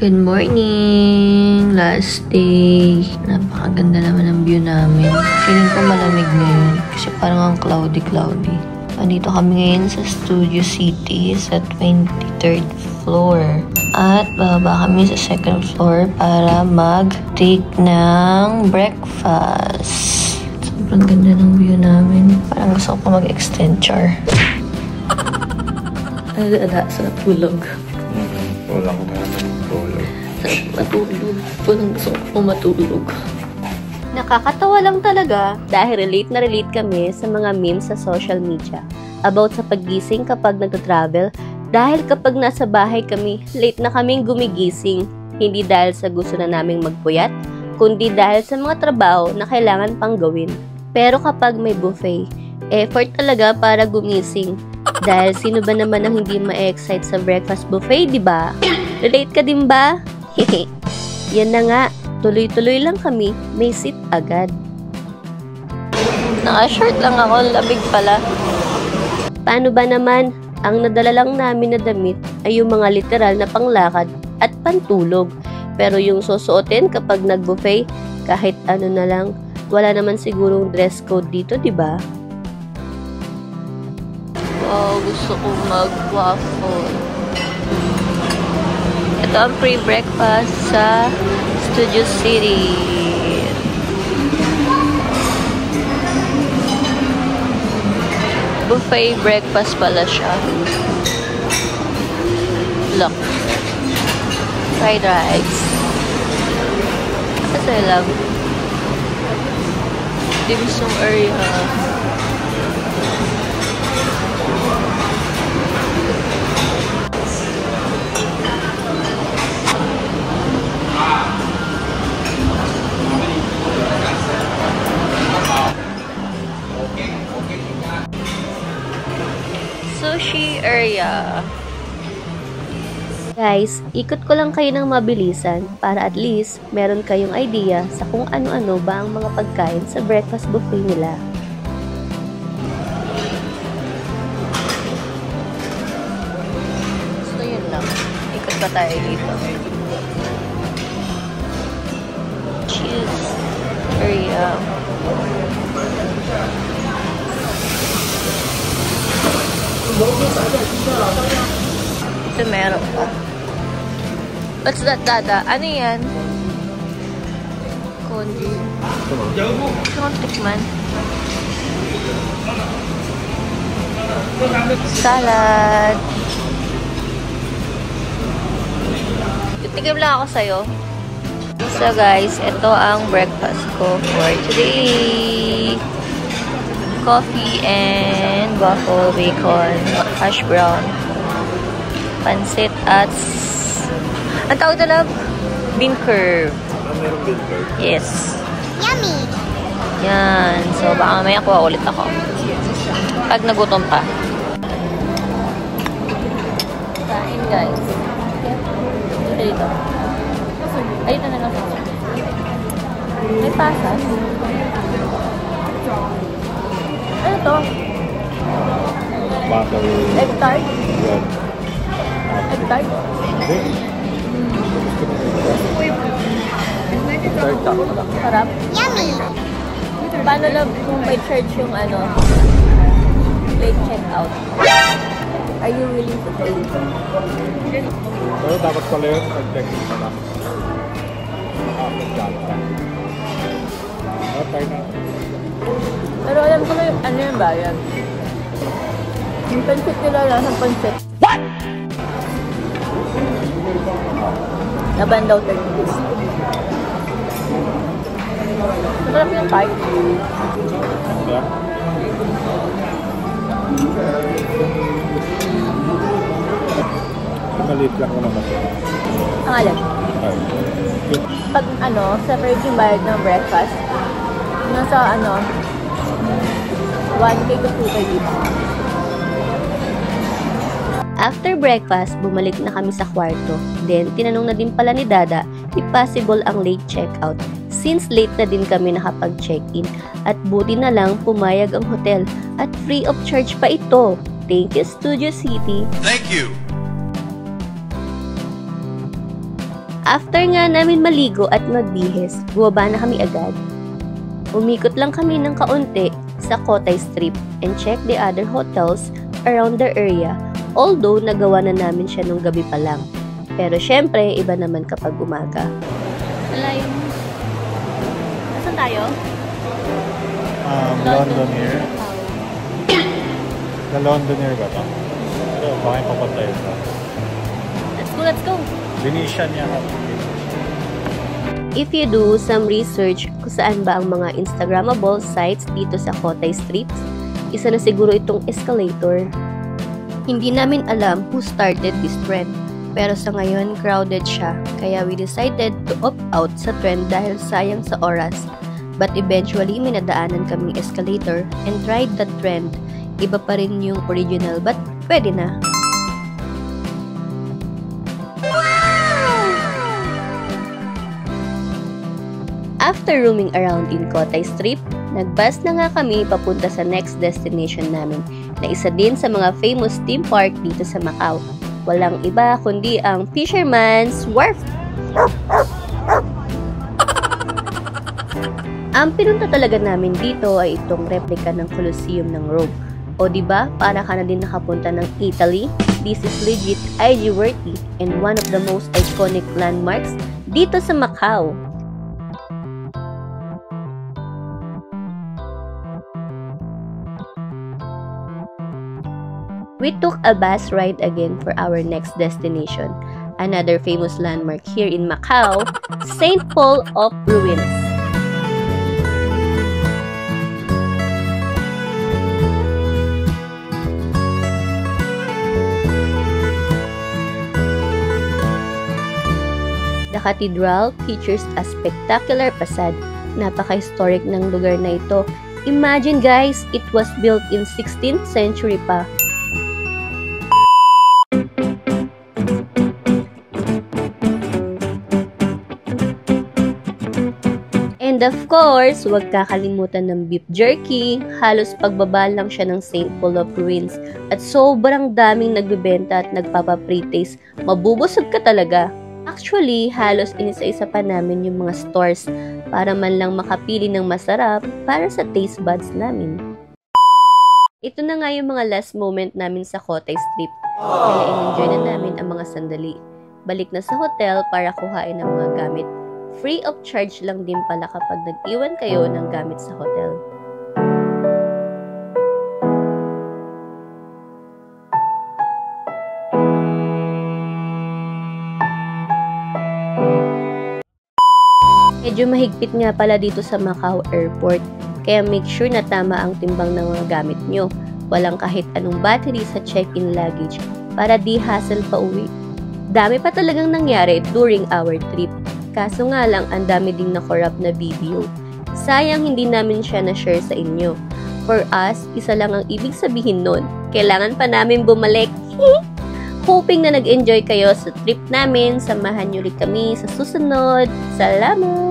Good morning! Last day. Napakaganda naman ang view namin. Feeling ko malamig ngayon kasi parang ang cloudy-cloudy. Andito kami ngayon sa Studio City sa 23rd floor. At bababa kami sa 2nd floor para mag-take ng breakfast. Sobrang ganda ng view namin. Parang gusto ko pa mag-extend, char. Ada sa tulog. Wala ko naman tulog. Matulog. Parang gusto ko matulog. Nakakatawa lang talaga dahil relate na relate kami sa mga memes sa social media about sa paggising kapag nagta-travel dahil kapag nasa bahay kami, late na kaming gumigising. Hindi dahil sa gusto na naming magpuyat, kundi dahil sa mga trabaho na kailangan pang gawin. Pero kapag may buffet, effort talaga para gumising. Dahil sino ba naman ang hindi ma-excite sa breakfast buffet, di ba? Relate ka din ba? Hehe. Yan na nga, tuloy-tuloy lang kami, may seat agad. Naka-short lang ako, labig pala. Paano ba naman? Ang nadala lang namin na damit ay yung mga literal na panglakad at pantulog. Pero yung susuotin kapag nag-buffet, kahit ano na lang, wala naman sigurong dress code dito, di ba? Wow, gusto kong mag-waffle. Ito ang pre-breakfast sa Studio City. Buffet breakfast pala siya. Look. Fried rice. Kasi I love dim sum area. Sushi area. Guys, ikot ko lang kayo ng mabilisan para at least meron kayong idea sa kung ano-ano ba ang mga pagkain sa breakfast buffet nila. So yun lang. Ikot pa tayo dito. Cheese area. Ito meron pa. What's that, Dada? Ano yan? Kondi. Gusto kong tikman. Salad. Titigam lang ako sa'yo. So guys, ito ang breakfast ko for today. Coffee and waffle, bacon, hash brown, pansit at ang tawag na lang? Bean curve. Mayroong bean curve? Yes. Yummy! Yan. So, baka mamaya kuha ulit ako. Pag nagutom pa. Kain, guys. Ito dito. Ayun na lang. May pasas. Ano to? Battle. Egg tart? Yan. Egg tart? Sarap? Yummy! Paano lang kung may church yung ano? Late check-out? Are you willing to pay? Pero dapat pala yun, mag-check-in pa na. Try na. Pero alam ko na yung ano yung bayan. Yung pansit nila, lasang pansit. What? Laban daw 30 days. Masarap yung tart. Yeah. Maliit lang naman ako. Ang alam. Pag ano, separate yung bayad ng breakfast, nasa ano, 1K to 2K dito. After breakfast, bumalik na kami sa kwarto. Then, tinanong na din pala ni Dada if possible ang late checkout. Since late na din kami nakapag-check-in. At buti na lang pumayag ang hotel. At free of charge pa ito. Thank you, Studio City. Thank you. After nga namin maligo at magbihis, bumaba na kami agad. Umikot lang kami ng kaunti sa Kotay Strip and check the other hotels around the area, although nagawa na namin siya nung gabi pa lang. Pero syempre, iba naman kapag umaga. Alayo mo. Nasaan tayo? Londoner. The Londoner ba ito? Baka yung papunta yun ba? Let's go! Venetian yan. If you do some research kung saan ba ang mga Instagrammable sites dito sa Kotay Streets, isa na siguro itong escalator. Hindi namin alam who started this trend, pero sa ngayon crowded siya, kaya we decided to opt out sa trend dahil sayang sa oras. But eventually, may nadaanan kaming escalator and tried that trend. Iba pa rin yung original, but pwede na. After roaming around in Kotay Strip, nagbus na nga kami papunta sa next destination namin na isa din sa mga famous theme park dito sa Macau. Walang iba kundi ang Fisherman's Wharf. Ang pinunta talaga namin dito ay itong replika ng Colosseum ng Rome. O diba, para ka na din nakapunta ng Italy? This is legit IG worthy and one of the most iconic landmarks dito sa Macau. We took a bus ride again for our next destination, another famous landmark here in Macau, St. Paul of Ruins. The cathedral features a spectacular facade. Napaka-historic ng lugar na ito. Imagine guys, it was built in 16th century pa. And of course, huwag kakalimutan ng beef jerky. Halos pagbaba lang siya ng St. Paul of Ruins. At sobrang daming nagbebenta at nagpapa-pre-taste. Mabubusog ka talaga. Actually, halos inisa-isa pa namin yung mga stores para man lang makapili ng masarap para sa taste buds namin. Ito na nga yung mga last moment namin sa Kotay Strip. Kaya in-enjoy na namin ang mga sandali. Balik na sa hotel para kuhain ng mga gamit. Free of charge lang din pala kapag nag-iwan kayo ng gamit sa hotel. Medyo mahigpit nga pala dito sa Macau Airport, kaya make sure na tama ang timbang ng mga gamit nyo. Walang kahit anong battery sa check-in luggage para di hassle pa uwi. Dami pa talagang nangyari during our trip. Kaso nga lang, ang dami ding na-corrupt na video. Sayang hindi namin siya na-share sa inyo. For us, isa lang ang ibig sabihin nun. Kailangan pa namin bumalik. Hoping na nag-enjoy kayo sa trip namin. Samahan nyo ulit kami sa susunod. Salamat!